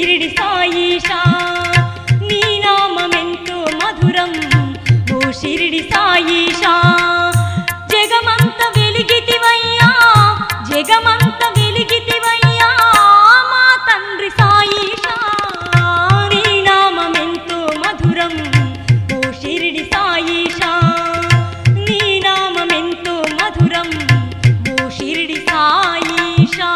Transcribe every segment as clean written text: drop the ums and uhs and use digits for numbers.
షిరిడి సాయిషా నీ నామమెంతో మధురం ఓ షిరిడి సాయిషా జగమంత వెలిగితివయ్యా జగమంత వెలిగితివయ్యా మా తండ్రి సాయిషా నీ నామమెంతో మధురం ఓ షిరిడి సాయిషా నీ నామమెంతో మధురం ఓ షిరిడి సాయిషా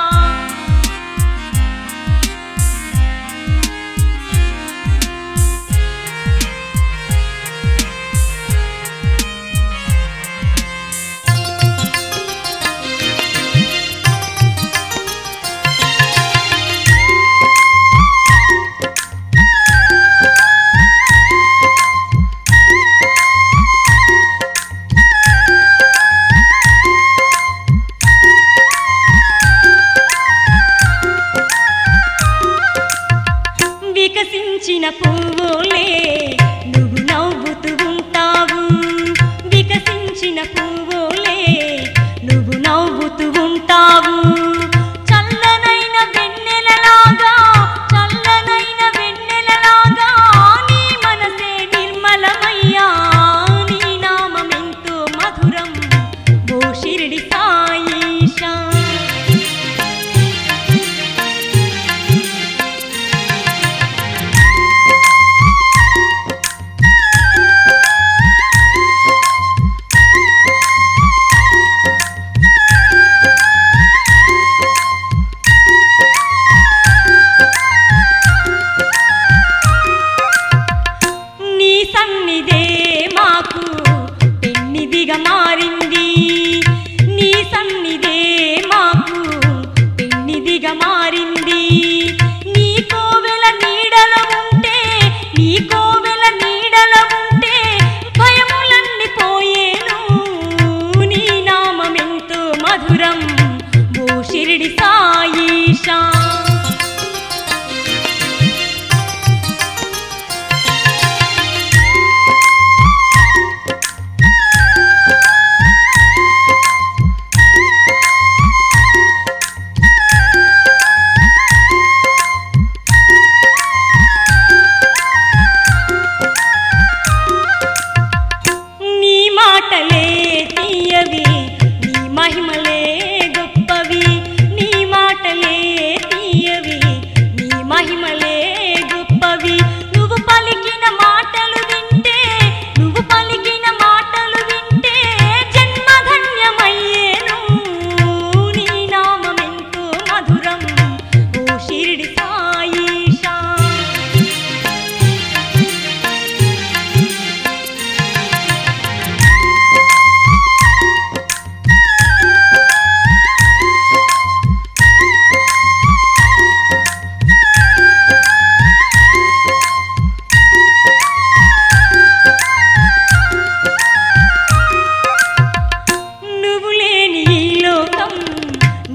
వికసించిన పువ్వులే నువ్వు నవ్వుతూ ఉంటావు వికసించిన పువ్వులే నువ్వు నవ్వుతూ ఉంటావు చల్లనైన వెన్నెలలాగా చల్లనైన వెన్నెలలాగా నీ మనసే నిర్మలమయ్యా నీ నామమెంతో మధురం ఓ షిరిడి సాయిషా సన్నిధే మాకు పెన్నిదిగా మారింది నీ సన్నిధే మాకు పెన్నిదిగా మారింది నీ కోవెల నీడలో ఉంటే నీ కోవెల నీడలో ఉంటే భయములన్నీ పోయేను నీ నామమెంతో మధురం ఓ షిరిడి సాయిషా మాటలే తీయవి నీ మహిమలే గొప్పవి నీ మాటలే తీయవి నీ మహిమలే గొప్పవి నువ్వు పలికిన మాటలు వింటే నువ్వు పలికిన మాటలు వింటే జన్మధన్యమయ్యేను నీ నామమెంతో మధురం ఓ షిరిడి సాయిషా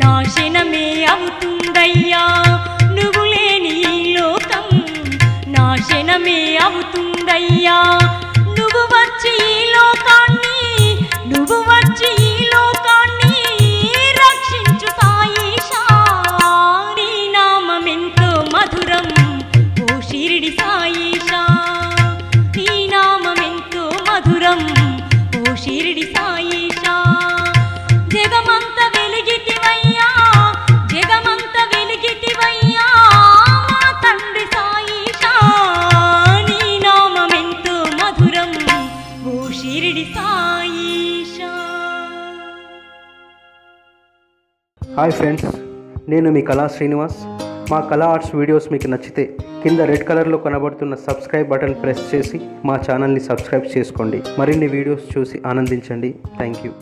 నాశనమే అవుతుందయ్యా నువ్వు లేని ఈ లోకం నాశనమే అవుతుందయ్యా నువ్వు వచ్చి ఈ లోకాన్ని నువ్వు వచ్చి ఈ లోకాన్ని రక్షించు సాయిషా నీ నామమెంతో మధురం ఓ షిరిడి సాయిషా నీ నామమెంతో మధురం ఓ షిరిడి సాయిషా జగమంత వెలిగితివయ్యా జగమంత వెలిగితివయ్యా మా తండ్రి సాయిషా నీ నామమెంతో మధురం ఓ షిరిడి సాయిషా హాయ్ ఫ్రెండ్స్, నేను మీ కళా శ్రీనివాస్. మా కళా ఆర్ట్స్ వీడియోస్ మీకు నచ్చితే కింద రెడ్ కలర్లో కనబడుతున్న సబ్స్క్రైబ్ బటన్ ప్రెస్ చేసి మా ఛానల్ని సబ్స్క్రైబ్ చేసుకోండి. మరిన్ని వీడియోస్ చూసి ఆనందించండి. Thank you.